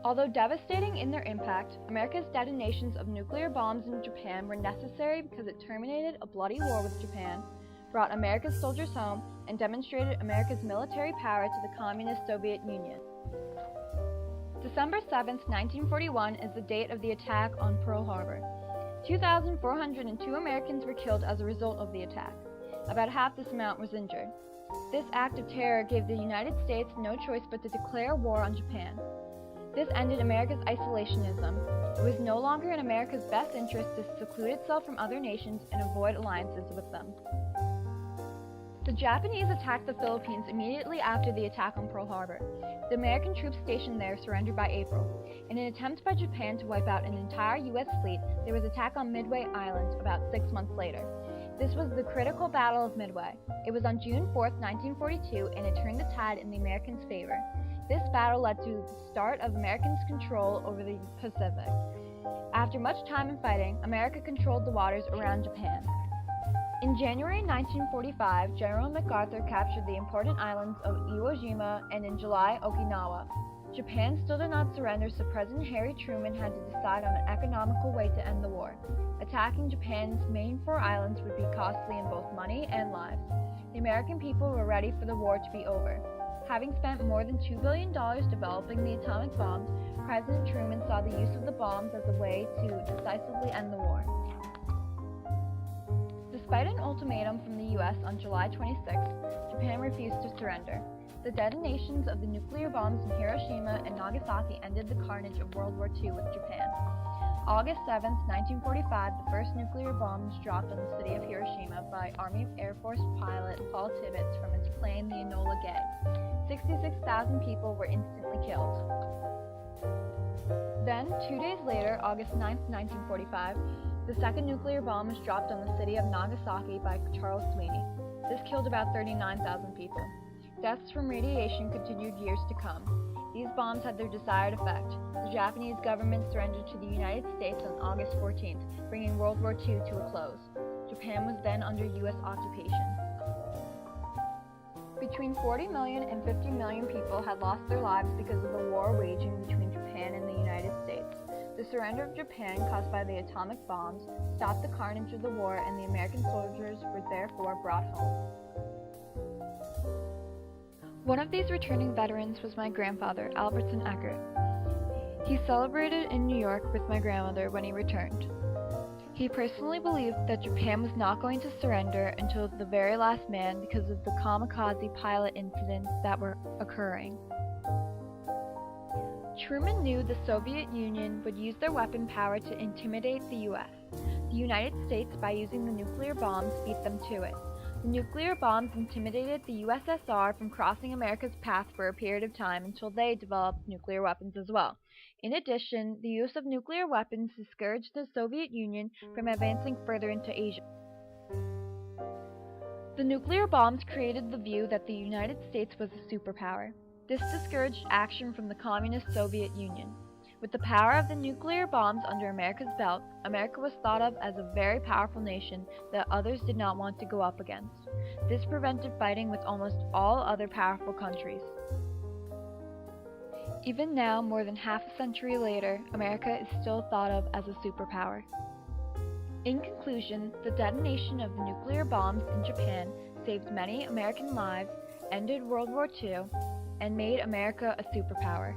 Although devastating in their impact, America's detonations of nuclear bombs in Japan were necessary because it terminated a bloody war with Japan, brought America's soldiers home, and demonstrated America's military power to the communist Soviet Union. December 7, 1941 is the date of the attack on Pearl Harbor. 2,402 Americans were killed as a result of the attack. About half this amount was injured. This act of terror gave the United States no choice but to declare war on Japan. This ended America's isolationism. It was no longer in America's best interest to seclude itself from other nations and avoid alliances with them. The Japanese attacked the Philippines immediately after the attack on Pearl Harbor. The American troops stationed there surrendered by April. In an attempt by Japan to wipe out an entire U.S. fleet, there was an attack on Midway Island about 6 months later. This was the critical Battle of Midway. It was on June 4, 1942, and it turned the tide in the Americans' favor. This battle led to the start of Americans' control over the Pacific. After much time and fighting, America controlled the waters around Japan. In January 1945, General MacArthur captured the important islands of Iwo Jima and in July, Okinawa. Japan still did not surrender, so President Harry Truman had to decide on an economical way to end the war. Attacking Japan's main 4 islands would be costly in both money and lives. The American people were ready for the war to be over. Having spent more than $2 billion developing the atomic bombs, President Truman saw the use of the bombs as a way to decisively end the war. Despite an ultimatum from the U.S. on July 26, Japan refused to surrender. The detonations of the nuclear bombs in Hiroshima and Nagasaki ended the carnage of World War II with Japan. August 7, 1945, the first nuclear bomb was dropped on the city of Hiroshima by Army Air Force pilot Paul Tibbets from his plane, the Enola Gay. 66,000 people were instantly killed. Then, 2 days later, August 9, 1945, the second nuclear bomb was dropped on the city of Nagasaki by Charles Sweeney. This killed about 39,000 people. Deaths from radiation continued years to come. These bombs had their desired effect. The Japanese government surrendered to the United States on August 14th, bringing World War II to a close. Japan was then under U.S. occupation. Between 40 million and 50 million people had lost their lives because of the war waging between Japan and the United States. The surrender of Japan caused by the atomic bombs stopped the carnage of the war, and the American soldiers were therefore brought home. One of these returning veterans was my grandfather, Albertson Eckert. He celebrated in New York with my grandmother when he returned. He personally believed that Japan was not going to surrender until the very last man because of the kamikaze pilot incidents that were occurring. Truman knew the Soviet Union would use their weapon power to intimidate the U.S. The United States, by using the nuclear bombs, beat them to it. The nuclear bombs intimidated the USSR from crossing America's path for a period of time until they developed nuclear weapons as well. In addition, the use of nuclear weapons discouraged the Soviet Union from advancing further into Asia. The nuclear bombs created the view that the United States was a superpower. This discouraged action from the communist Soviet Union. With the power of the nuclear bombs under America's belt, America was thought of as a very powerful nation that others did not want to go up against. This prevented fighting with almost all other powerful countries. Even now, more than half a century later, America is still thought of as a superpower. In conclusion, the detonation of the nuclear bombs in Japan saved many American lives, ended World War II, and made America a superpower.